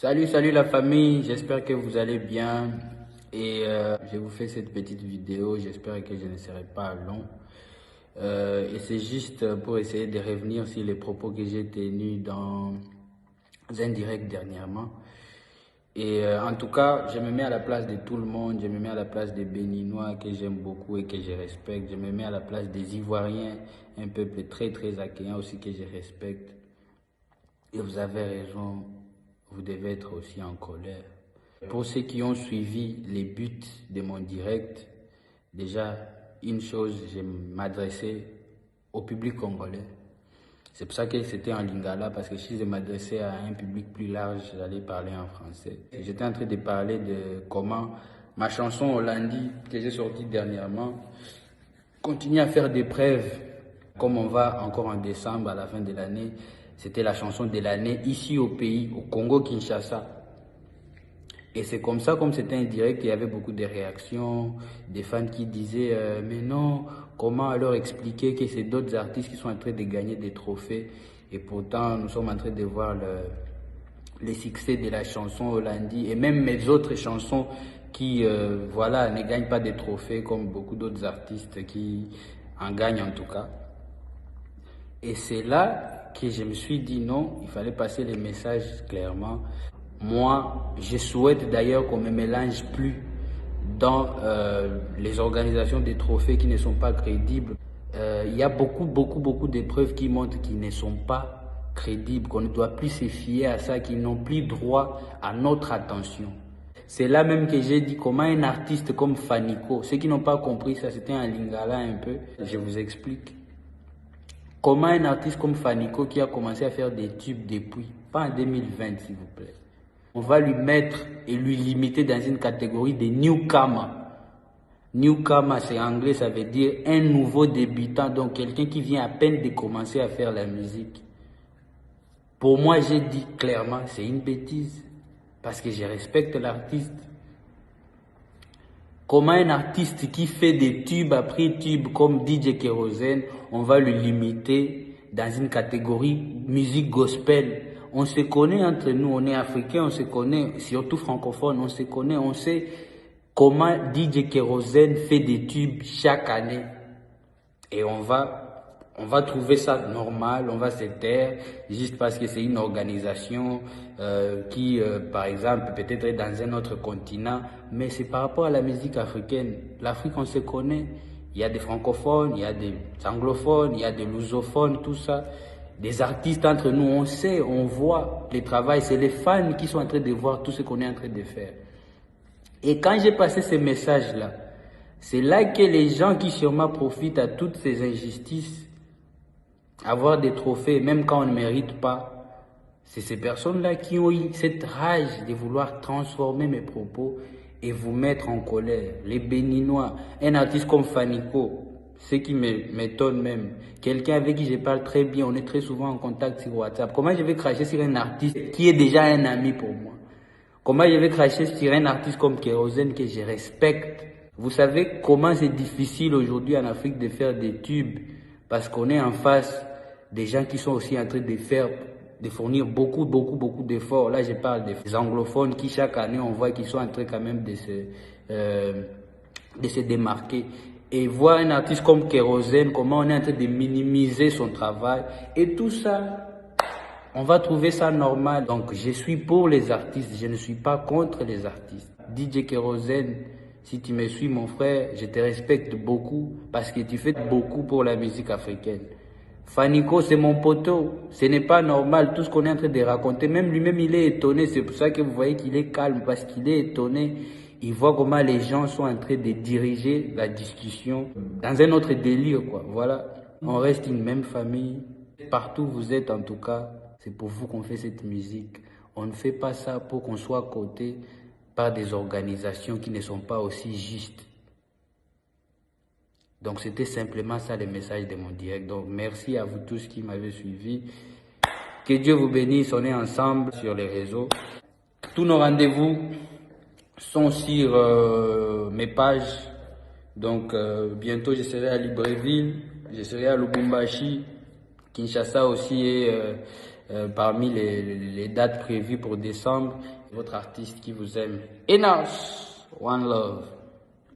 Salut la famille, j'espère que vous allez bien et je vous fais cette petite vidéo, j'espère que je ne serai pas long. Et c'est juste pour essayer de revenir sur les propos que j'ai tenus dans un direct dernièrement. Et en tout cas, je me mets à la place de tout le monde, je me mets à la place des Béninois que j'aime beaucoup et que je respecte, je me mets à la place des Ivoiriens, un peuple très accueillant aussi que je respecte. Et vous avez raison, vous devez être aussi en colère. Pour ceux qui ont suivi les buts de mon direct, déjà, une chose, je m'adressais au public congolais. C'est pour ça que c'était en lingala, parce que si je m'adressais à un public plus large, j'allais parler en français. J'étais en train de parler de comment ma chanson Hollandi, que j'ai sortie dernièrement, continue à faire des preuves. Comme on va encore en décembre, à la fin de l'année, c'était la chanson de l'année ici au pays, au Congo-Kinshasa. Et c'est comme ça, comme c'était un direct, il y avait beaucoup de réactions, des fans qui disaient mais non, comment alors expliquer que c'est d'autres artistes qui sont en train de gagner des trophées et pourtant nous sommes en train de voir le succès de la chanson Hollandi et même mes autres chansons qui voilà, ne gagnent pas des trophées comme beaucoup d'autres artistes qui en gagnent en tout cas. Et c'est là que je me suis dit non, il fallait passer les messages clairement. Moi, je souhaite d'ailleurs qu'on ne me mélange plus dans les organisations des trophées qui ne sont pas crédibles. Il y a beaucoup de preuves qui montrent qu'ils ne sont pas crédibles, qu'on ne doit plus se fier à ça, qu'ils n'ont plus droit à notre attention. C'est là même que j'ai dit comment un artiste comme Fanico, ceux qui n'ont pas compris ça, c'était un lingala un peu, je vous explique. Comment un artiste comme Fanico qui a commencé à faire des tubes depuis, pas en 2020 s'il vous plaît, on va lui mettre et lui limiter dans une catégorie de newcomer. Newcomer, c'est anglais, ça veut dire un nouveau débutant, donc quelqu'un qui vient à peine de commencer à faire la musique. Pour moi, j'ai dit clairement, c'est une bêtise, parce que je respecte l'artiste. Comment un artiste qui fait des tubes après tubes comme DJ Kérosène, on va le limiter dans une catégorie musique gospel? On se connaît entre nous, on est africains, on se connaît, surtout francophones, on se connaît, on sait comment DJ Kérosène fait des tubes chaque année. Et on va trouver ça normal, on va se taire, juste parce que c'est une organisation qui, par exemple, peut-être est dans un autre continent, mais c'est par rapport à la musique africaine. L'Afrique, on se connaît, il y a des francophones, il y a des anglophones, il y a des lusophones, tout ça. Des artistes entre nous, on sait, on voit les travaux, c'est les fans qui sont en train de voir tout ce qu'on est en train de faire. Et quand j'ai passé ces messages-là, c'est là que les gens qui sûrement profitent à toutes ces injustices, avoir des trophées, même quand on ne mérite pas, c'est ces personnes-là qui ont eu cette rage de vouloir transformer mes propos et vous mettre en colère. Les Béninois, un artiste comme Fanico, ce qui m'étonne même, quelqu'un avec qui je parle très bien, on est très souvent en contact sur WhatsApp. Comment je vais cracher sur un artiste qui est déjà un ami pour moi? Comment je vais cracher sur un artiste comme Kérosène que je respecte? Vous savez comment c'est difficile aujourd'hui en Afrique de faire des tubes parce qu'on est en face des gens qui sont aussi en train de fournir beaucoup d'efforts. Là, je parle des anglophones qui chaque année on voit qu'ils sont en train quand même de se démarquer. Et voir un artiste comme Kérosène, comment on est en train de minimiser son travail. Et tout ça, on va trouver ça normal. Donc, je suis pour les artistes, je ne suis pas contre les artistes. DJ Kérosène, si tu me suis, mon frère, je te respecte beaucoup parce que tu fais beaucoup pour la musique africaine. Fanico, c'est mon poteau. Ce n'est pas normal tout ce qu'on est en train de raconter. Même lui-même, il est étonné. C'est pour ça que vous voyez qu'il est calme parce qu'il est étonné. Il voit comment les gens sont en train de diriger la discussion dans un autre délire, quoi. Voilà. On reste une même famille. Partout où vous êtes, en tout cas, c'est pour vous qu'on fait cette musique. On ne fait pas ça pour qu'on soit à côté par des organisations qui ne sont pas aussi justes. Donc c'était simplement ça le message de mon direct. Donc merci à vous tous qui m'avez suivi. Que Dieu vous bénisse, on est ensemble sur les réseaux. Tous nos rendez-vous sont sur mes pages. Donc bientôt je serai à Libreville, je serai à Lubumbashi, Kinshasa aussi et parmi les dates prévues pour décembre. Votre artiste qui vous aime. Enos, One Love.